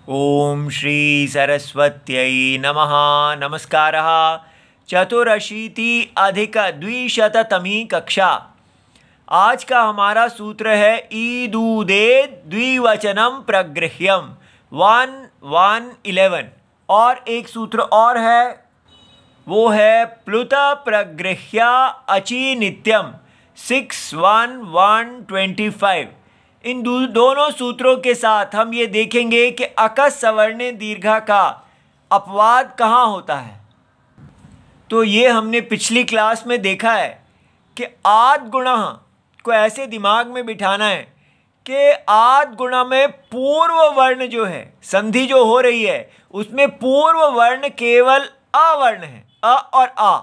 ओम श्री सरस्वत्यै नमः। नमस्कारः। चतुरशीति अधिक द्विशततमी कक्षा। आज का हमारा सूत्र है ईदूदे द्विवचनम प्रगृह्यम 1:1:11। और एक सूत्र और है, वो है प्लुत प्रगृह्य अचि नित्यम 6:1:125। इन दोनों सूत्रों के साथ हम ये देखेंगे कि अकस सवर्णे दीर्घा का अपवाद कहाँ होता है। तो ये हमने पिछली क्लास में देखा है कि आद गुणः को ऐसे दिमाग में बिठाना है कि आद गुणा में पूर्व वर्ण जो है, संधि जो हो रही है उसमें पूर्व वर्ण केवल अवर्ण है, अ और आ।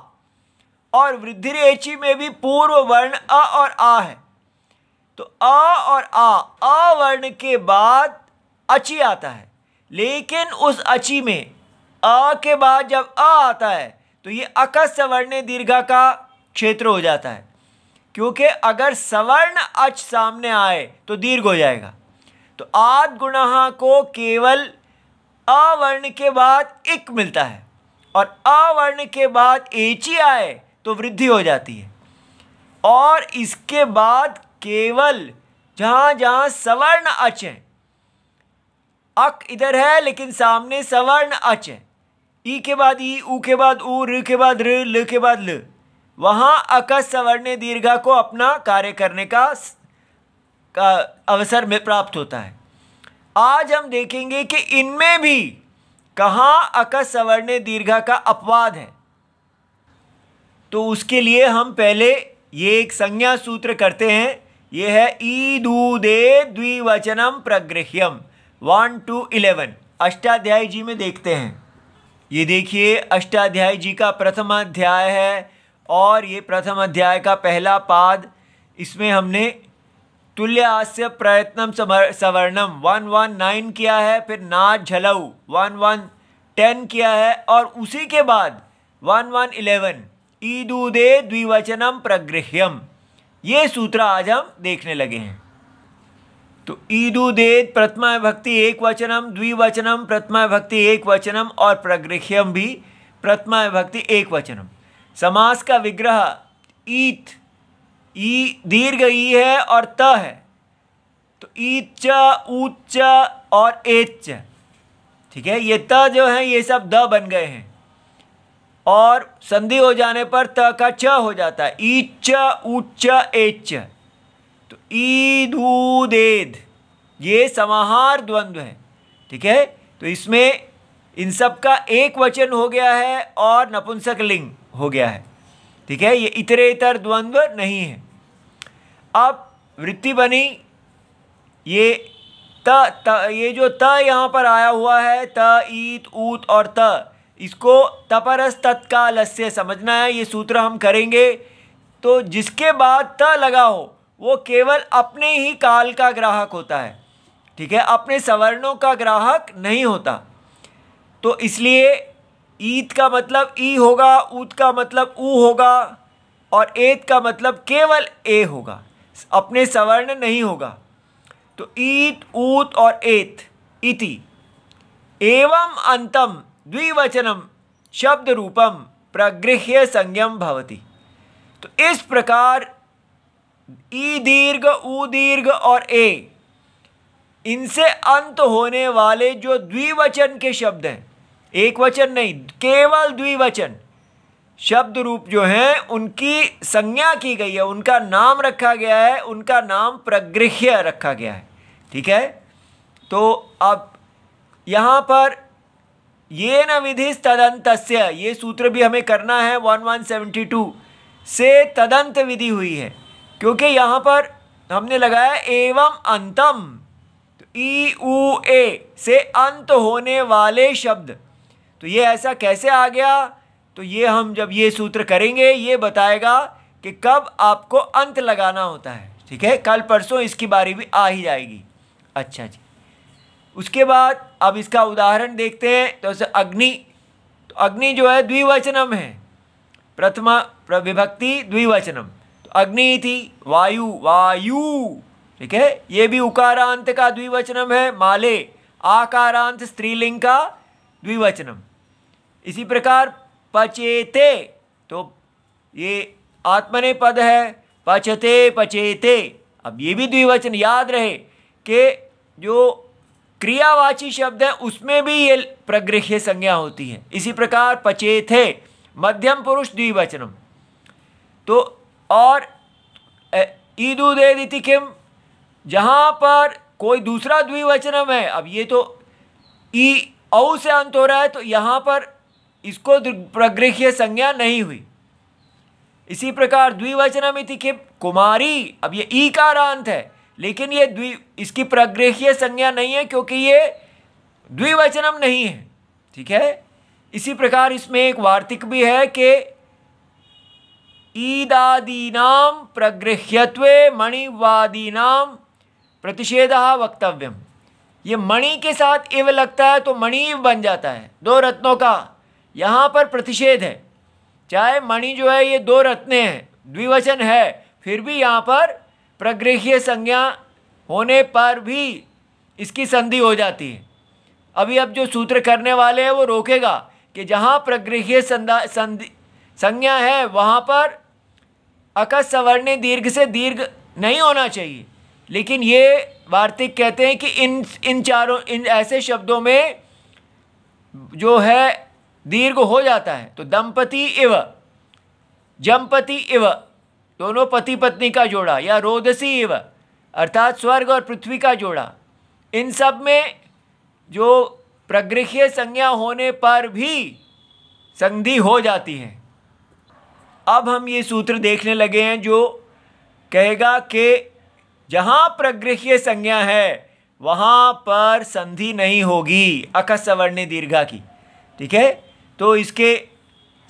और वृद्धि रेचि में भी पूर्व वर्ण अ और आ है। तो अ और आ वर्ण के बाद अचि आता है, लेकिन उस अचि में अ के बाद जब अ आता है तो ये अकस सवर्णे दीर्घा का क्षेत्र हो जाता है, क्योंकि अगर सवर्ण अच सामने आए तो दीर्घ हो जाएगा। तो आद गुणः को केवल अवर्ण के बाद इक मिलता है, और अवर्ण के बाद एची आए तो वृद्धि हो जाती है। और इसके बाद केवल जहाँ जहाँ सवर्ण अच है, अक इधर है लेकिन सामने सवर्ण अच है, ई के बाद ई, ऊ के बाद ऊ, र के बाद र, ल के बाद ल, वहाँ अकस सवर्णे दीर्घा को अपना कार्य करने का अवसर में प्राप्त होता है। आज हम देखेंगे कि इनमें भी कहाँ अकस सवर्णे दीर्घा का अपवाद है। तो उसके लिए हम पहले ये एक संज्ञा सूत्र करते हैं। ये है ईदूदे द्विवचनम प्रगृह्यम 1:11। अष्टाध्यायी जी में देखते हैं। ये देखिए, अष्टाध्यायी जी का प्रथम अध्याय है और ये प्रथम अध्याय का पहला पाद। इसमें हमने तुल्यास्य प्रयत्नम सवर्णम 1:1:9 किया है, फिर नाच झलऊ 1:1:10 किया है, और उसी के बाद 1:1:11 ईदूदे द्विवचनम प्रगृह्यम। ये सूत्र आज हम देखने लगे हैं। तो ईदूदे प्रथमा विभक्ति एक वचनम, द्विवचनम प्रथमा विभक्ति एक वचनम, और प्रगृह्यम भी प्रथमा विभक्ति एक वचनम। समास का विग्रह ईत, ई दीर्घ ई है और त है, तो ईच ऊच और एच। ठीक है, ये त जो है ये सब द बन गए हैं, और संधि हो जाने पर त का च हो जाता है, ईच उच्च एच। तो ईदूदेद ये समाहार द्वंद्व है। ठीक है, तो इसमें इन सब का एक वचन हो गया है और नपुंसक लिंग हो गया है। ठीक है, ये इतरेतर द्वंद्व नहीं है। अब वृत्ति बनी, ये ये जो त यहाँ पर आया हुआ है, त ईत ऊत और त, इसको तपरस तत्कालस्य समझना है। ये सूत्र हम करेंगे। तो जिसके बाद त लगा हो वो केवल अपने ही काल का ग्राहक होता है। ठीक है, अपने सवर्णों का ग्राहक नहीं होता। तो इसलिए ईत का मतलब ई होगा, ऊत का मतलब ऊ होगा, और एत का मतलब केवल ए होगा, अपने सवर्ण नहीं होगा। तो ईत ऊत और एत इति एवं अंतम द्विवचनम शब्द रूपम प्रगृह्य संज्ञम भवति। तो इस प्रकार ई दीर्घ, ऊ दीर्घ और ए, इनसे अंत होने वाले जो द्विवचन के शब्द हैं, एक वचन नहीं, केवल द्विवचन शब्द रूप जो हैं, उनकी संज्ञा की गई है, उनका नाम रखा गया है, उनका नाम प्रगृह्य रखा गया है। ठीक है, तो अब यहाँ पर ये न विधिस तदंतस्य, ये सूत्र भी हमें करना है। 1:172 से तदंत विधि हुई है, क्योंकि यहाँ पर हमने लगाया एवं अंतम, तो ई ऊ ए से अंत होने वाले शब्द। तो ये ऐसा कैसे आ गया, तो ये हम जब ये सूत्र करेंगे ये बताएगा कि कब आपको अंत लगाना होता है। ठीक है, कल परसों इसकी बारी भी आ ही जाएगी। अच्छा जी, उसके बाद अब इसका उदाहरण देखते हैं। तो अग्नि, तो अग्नि जो है द्विवचनम है, प्रथमा विभक्ति द्विवचनम। तो अग्नि थी, वायु वायु। ठीक है, ये भी उकारांत का द्विवचनम है, माले आकारांत स्त्रीलिंग का द्विवचनम। इसी प्रकार पचेते, तो ये आत्मनेय पद है, पचते पचेते। अब ये भी द्विवचन, याद रहे कि जो क्रियावाची शब्द है उसमें भी ये प्रगृह्य संज्ञा होती है। इसी प्रकार पचेथे मध्यम पुरुष द्विवचनम। तो और ईदुदेदिति किम, जहाँ पर कोई दूसरा द्विवचनम है, अब ये तो ई औ से अंत हो रहा है, तो यहाँ पर इसको प्रगृह्य संज्ञा नहीं हुई। इसी प्रकार द्विवचनम इति किम कुमारी, अब ये ई का अंत है, लेकिन ये इसकी प्रगृह्य संज्ञा नहीं है क्योंकि ये द्विवचनम नहीं है। ठीक है। इसी प्रकार इसमें एक वार्तिक भी है कि ईदादीनाम प्रगृह्यत्वे मणिवादीनाम प्रतिषेधः वक्तव्यम। ये मणि के साथ इव लगता है तो मणि बन जाता है, दो रत्नों का। यहाँ पर प्रतिषेध है, चाहे मणि जो है ये दो रत्ने हैं, द्विवचन है, फिर भी यहाँ पर प्रगृह्य संज्ञा होने पर भी इसकी संधि हो जाती है। अब जो सूत्र करने वाले हैं वो रोकेगा कि जहाँ प्रगृह्य संज्ञा है वहाँ पर अकस सवर्णी दीर्घ से दीर्घ नहीं होना चाहिए, लेकिन ये वार्तिक कहते हैं कि इन ऐसे शब्दों में जो है दीर्घ हो जाता है। तो दंपति इव, जमपति इव, दोनों पति पत्नी का जोड़ा, या रोदसी इव अर्थात स्वर्ग और पृथ्वी का जोड़ा, इन सब में जो प्रगृह्य संज्ञा होने पर भी संधि हो जाती है। अब हम ये सूत्र देखने लगे हैं जो कहेगा कि जहाँ प्रगृह्य संज्ञा है वहाँ पर संधि नहीं होगी अकस सवर्णी दीर्घा की। ठीक है। तो इसके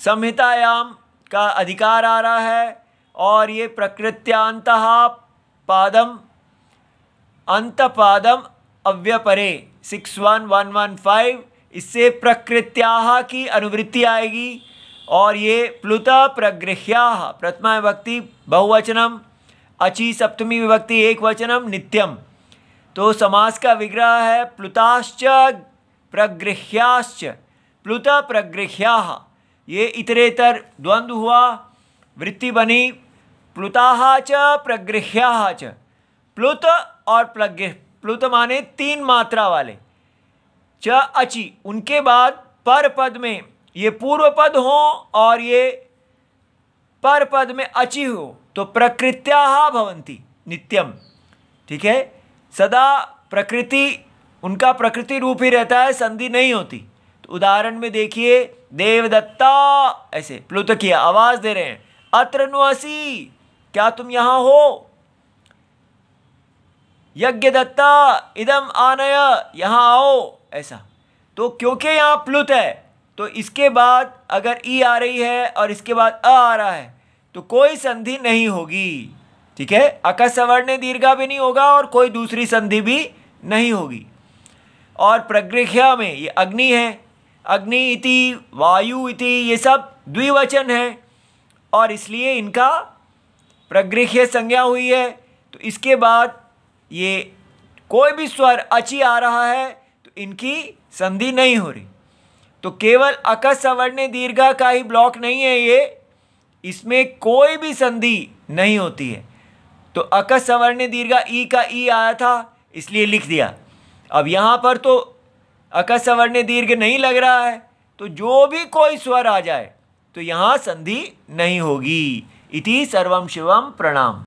संहितायाम का अधिकार आ रहा है, और ये प्रकृत्यांतः पादम अंतपादम अव्यपरे 61115, इससे प्रकृत्याः की अनुवृत्ति आएगी। और ये प्लुत प्रगृह्याः प्रथमा विभक्ति बहुवचनम, अचि सप्तमी विभक्ति एक वचनम, नित्यम। तो समास का विग्रह है प्लुताश्च प्रगृह्याश्च, प्लुत प्रगृह्याः। ये इतरेतर द्वंद्व हुआ, वृत्ति बनी प्लुताः च प्रगृह्याः च। प्लुत और प्लुत माने तीन मात्रा वाले, च अचि, उनके बाद पर पद में ये पूर्व पद हो और ये पर पद में अचि हो तो प्रकृत्याः भवन्ति नित्यम। ठीक है। सदा प्रकृति, उनका प्रकृति रूप ही रहता है, संधि नहीं होती। तो उदाहरण में देखिए, देवदत्ता, ऐसे प्लुत किया, आवाज दे रहे हैं, अत्र नुअसि, क्या तुम यहाँ हो, यज्ञदत्ता इदम आनय, यहाँ आओ, ऐसा। तो क्योंकि यहाँ प्लुत है तो इसके बाद अगर ई आ रही है और इसके बाद अ आ रहा है तो कोई संधि नहीं होगी। ठीक है। अकस सवर्णी दीर्घा भी नहीं होगा और कोई दूसरी संधि भी नहीं होगी। और प्रगृह्य में ये अग्नि है, अग्नि इति, वायु इति, ये सब द्विवचन है और इसलिए इनका प्रगृह्य संज्ञा हुई है। तो इसके बाद ये कोई भी स्वर अचि आ रहा है तो इनकी संधि नहीं हो रही। तो केवल अकस सवर्णी दीर्घा का ही ब्लॉक नहीं है ये, इसमें कोई भी संधि नहीं होती है। तो अकस सवर्णी दीर्घा ई का ई आया था इसलिए लिख दिया। अब यहाँ पर तो अकस सवर्णी दीर्घ नहीं लग रहा है, तो जो भी कोई स्वर आ जाए तो यहाँ संधि नहीं होगी। इति सर्वम शिवम प्रणाम।